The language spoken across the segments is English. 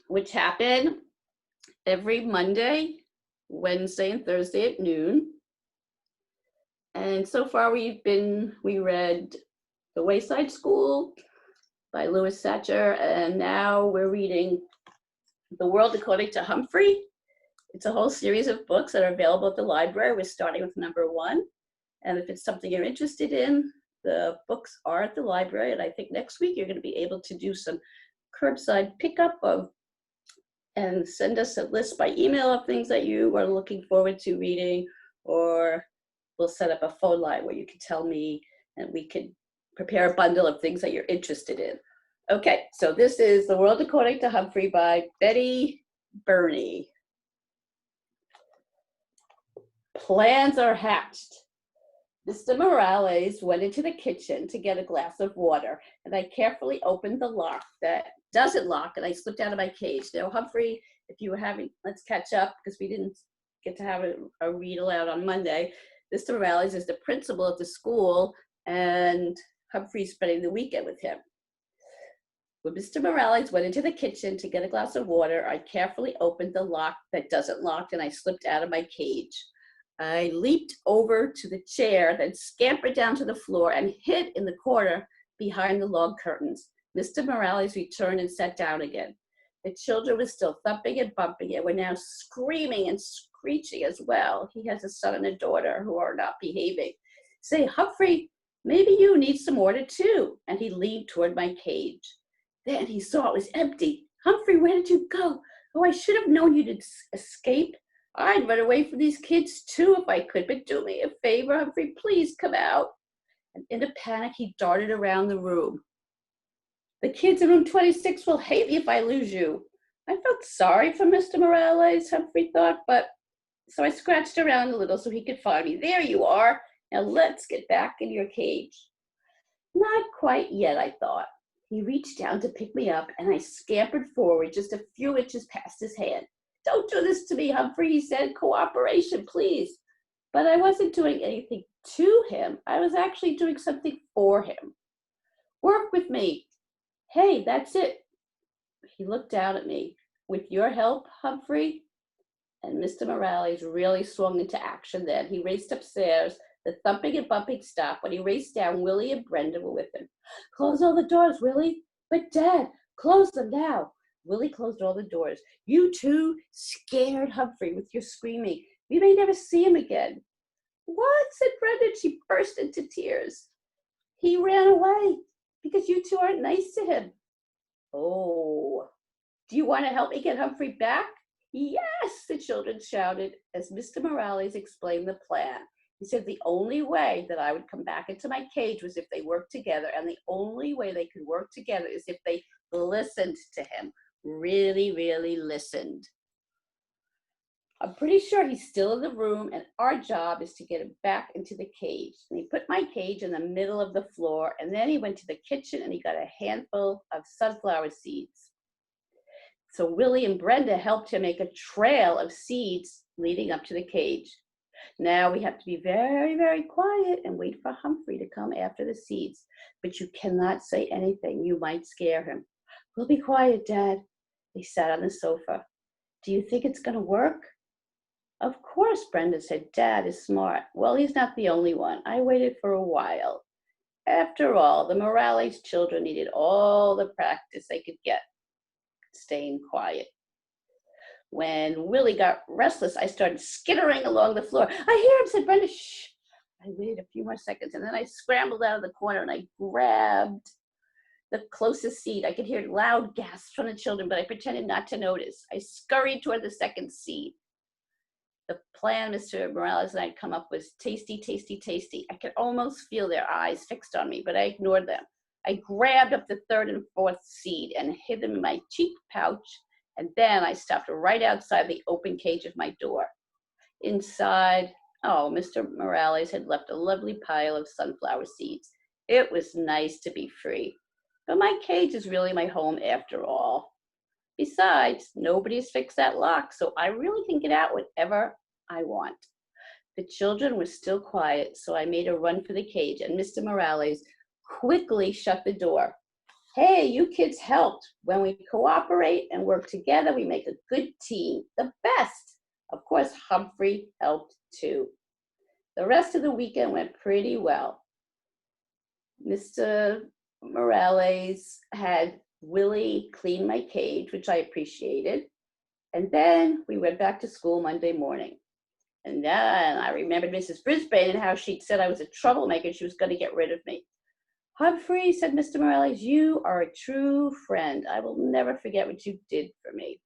which happen every Monday, Wednesday, and Thursday at noon. And so far we read The Wayside School by Louis Satcher, and now we're reading The World According to Humphrey. It's a whole series of books that are available at the library. We're starting with number 1. And if it's something you're interested in, the books are at the library. And I think next week you're going to be able to do some curbside pickup and send us a list by email of things that you are looking forward to reading, or we'll set up a phone line where you can tell me and we can prepare a bundle of things that you're interested in. Okay, so this is The World According to Humphrey by Birney. Plans are hatched. Mr. Morales went into the kitchen to get a glass of water, and I carefully opened the lock that doesn't lock, and I slipped out of my cage. Now, Humphrey, if you were having, let's catch up because we didn't get to have a read aloud on Monday. Mr. Morales is the principal at the school, and Humphrey's spending the weekend with him. When Mr. Morales went into the kitchen to get a glass of water, I carefully opened the lock that doesn't lock, and I slipped out of my cage. I leaped over to the chair, then scampered down to the floor and hid in the corner behind the log curtains. Mr. Morales returned and sat down again. The children were still thumping and bumping and were now screaming and screeching as well. He has a son and a daughter who are not behaving. Say, Humphrey, maybe you need some water too. And he leaned toward my cage. Then he saw it was empty. Humphrey, where did you go? Oh, I should have known you'd escape. I'd run away from these kids too if I could, but do me a favor, Humphrey, please come out. And in a panic, he darted around the room. The kids in room 26 will hate me if I lose you. I felt sorry for Mr. Morales, Humphrey thought, but so I scratched around a little so he could find me. There you are. Now let's get back in your cage. Not quite yet, I thought. He reached down to pick me up, and I scampered forward just a few inches past his hand. Don't do this to me, Humphrey, he said. Cooperation, please. But I wasn't doing anything to him. I was actually doing something for him. Work with me. Hey, that's it. He looked down at me. With your help, Humphrey? And Mr. Morales really swung into action then. He raced upstairs. The thumping and bumping stopped. When he raced down, Willie and Brenda were with him. Close all the doors, Willie. But Dad, close them now. Willie closed all the doors. You two scared Humphrey with your screaming. We may never see him again. What? Said Brenda. She burst into tears. He ran away because you two aren't nice to him. Oh, do you want to help me get Humphrey back? Yes, the children shouted as Mr. Morales explained the plan. He said the only way that I would come back into my cage was if they worked together, and the only way they could work together is if they listened to him. Really, really listened. I'm pretty sure he's still in the room, and our job is to get him back into the cage. And he put my cage in the middle of the floor, and then he went to the kitchen and he got a handful of sunflower seeds. So Willie and Brenda helped him make a trail of seeds leading up to the cage. Now we have to be very, very quiet and wait for Humphrey to come after the seeds. But you cannot say anything. You might scare him. We'll be quiet, Dad. They sat on the sofa. Do you think it's going to work? Of course, Brenda said. Dad is smart. Well, he's not the only one. I waited for a while. After all, the Morales children needed all the practice they could get staying quiet. When Willie got restless, I started skittering along the floor. I hear him, said Brenda. Shh. I waited a few more seconds, and then I scrambled out of the corner and I grabbed the closest seed. I could hear loud gasps from the children, but I pretended not to notice. I scurried toward the second seed. The plan Mr. Morales and I had come up was tasty, tasty, tasty. I could almost feel their eyes fixed on me, but I ignored them. I grabbed up the third and fourth seed and hid them in my cheek pouch, and then I stopped right outside the open cage of my door. Inside, Mr. Morales had left a lovely pile of sunflower seeds. It was nice to be free. But my cage is really my home after all. Besides, nobody's fixed that lock, so I really can get out whenever I want. The children were still quiet, so I made a run for the cage, and Mr. Morales quickly shut the door. Hey, you kids helped. When we cooperate and work together, we make a good team, the best. Of course, Humphrey helped too. The rest of the weekend went pretty well. Mr. Morales had Willie clean my cage, which I appreciated. And then we went back to school Monday morning. And then I remembered Mrs. Brisbane and how she'd said I was a troublemaker. She was going to get rid of me. Humphrey, said Mr. Morales, you are a true friend. I will never forget what you did for me.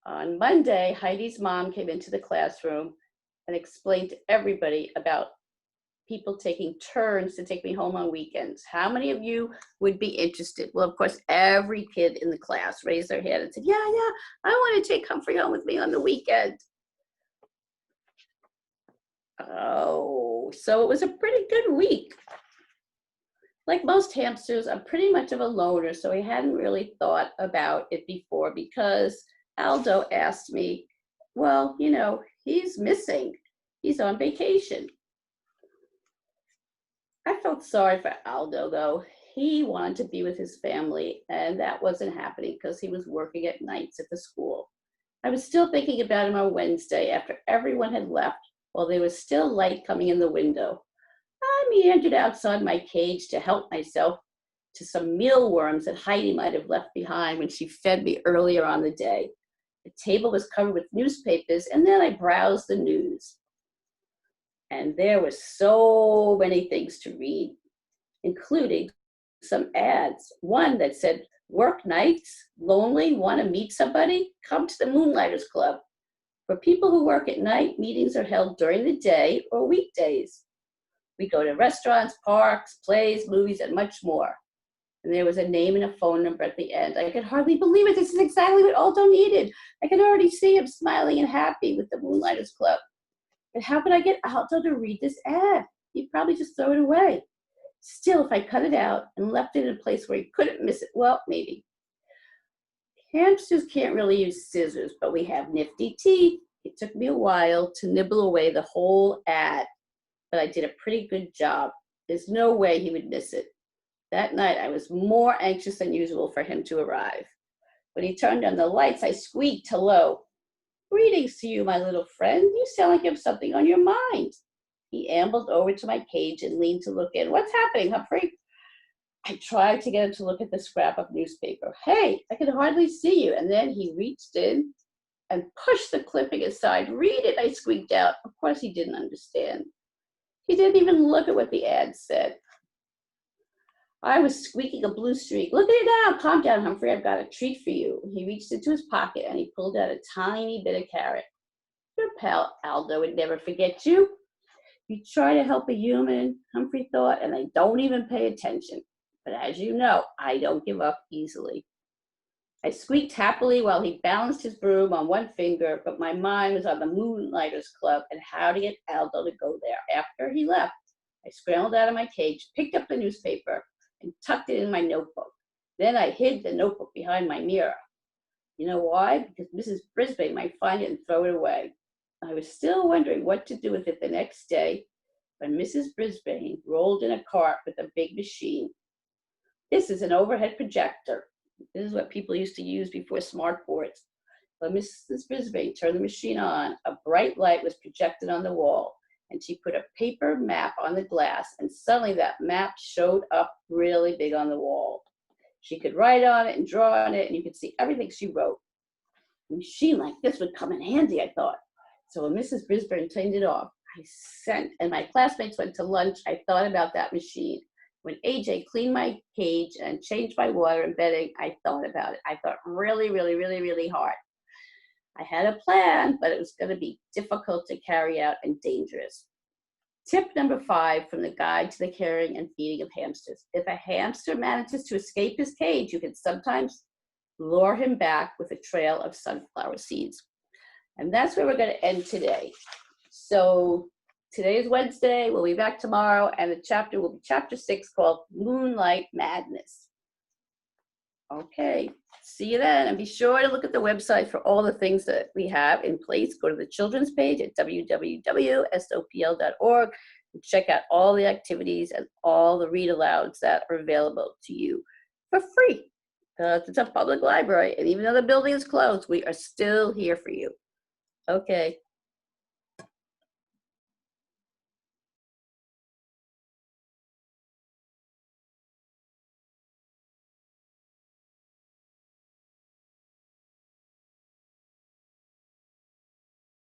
On Monday, Heidi's mom came into the classroom and explained to everybody about people taking turns to take me home on weekends. How many of you would be interested? Well, of course, every kid in the class raised their hand and said, yeah, I want to take Humphrey home with me on the weekend. Oh, so it was a pretty good week. Like most hamsters, I'm pretty much of a loner, so I hadn't really thought about it before because Aldo asked me, well, you know, he's missing. He's on vacation. I felt sorry for Aldo, though. He wanted to be with his family, and that wasn't happening because he was working at nights at the school. I was still thinking about him on Wednesday after everyone had left, while there was still light coming in the window. I meandered outside my cage to help myself to some mealworms that Heidi might have left behind when she fed me earlier on the day. The table was covered with newspapers, and then I browsed the news. And there were so many things to read, including some ads. One that said, work nights, lonely, want to meet somebody? Come to the Moonlighters Club. For people who work at night, meetings are held during the day or weekdays. We go to restaurants, parks, plays, movies, and much more. And there was a name and a phone number at the end. I could hardly believe it. This is exactly what Aldo needed. I could already see him smiling and happy with the Moonlighters Club. But how could I get Aldo to read this ad? He'd probably just throw it away. Still, if I cut it out and left it in a place where he couldn't miss it, well, maybe. Hamsters can't really use scissors, but we have nifty teeth. It took me a while to nibble away the whole ad, but I did a pretty good job. There's no way he would miss it. That night, I was more anxious than usual for him to arrive. When he turned on the lights, I squeaked hello. Greetings to you, my little friend. You sound like you have something on your mind. He ambled over to my cage and leaned to look in. What's happening, Humphrey? I tried to get him to look at the scrap of newspaper. Hey, I can hardly see you. And then he reached in and pushed the clipping aside. Read it, I squeaked out. Of course, he didn't understand. He didn't even look at what the ad said. I was squeaking a blue streak. Look at it now. Calm down, Humphrey. I've got a treat for you. He reached into his pocket and he pulled out a tiny bit of carrot. Your pal Aldo would never forget you. You try to help a human, Humphrey thought, and they don't even pay attention. But as you know, I don't give up easily. I squeaked happily while he balanced his broom on one finger, but my mind was on the Moonlighters Club and how to get Aldo to go there. After he left, I scrambled out of my cage, picked up the newspaper, and tucked it in my notebook. Then I hid the notebook behind my mirror. You know why? Because Mrs. Brisbane might find it and throw it away. I was still wondering what to do with it the next day when Mrs. Brisbane rolled in a cart with a big machine. This is an overhead projector. This is what people used to use before smart boards. When Mrs. Brisbane turned the machine on, a bright light was projected on the wall, and she put a paper map on the glass, and suddenly that map showed up really big on the wall. She could write on it and draw on it, and you could see everything she wrote. A machine like this would come in handy, I thought. So when Mrs. Brisbane turned it off, and my classmates went to lunch, I thought about that machine. When AJ cleaned my cage and changed my water and bedding, I thought about it. I thought really, really, really, really hard. I had a plan, but it was going to be difficult to carry out and dangerous. Tip number 5 from the Guide to the Caring and Feeding of Hamsters. If a hamster manages to escape his cage, you can sometimes lure him back with a trail of sunflower seeds. And that's where we're going to end today. So today is Wednesday. We'll be back tomorrow, and the chapter will be chapter 6 called Moonlight Madness. Okay, see you then. And be sure to look at the website for all the things that we have in place. Go to the children's page at www.sopl.org. Check out all the activities and all the read alouds that are available to you for free. It's a public library, and even though the building is closed, we are still here for you. Okay.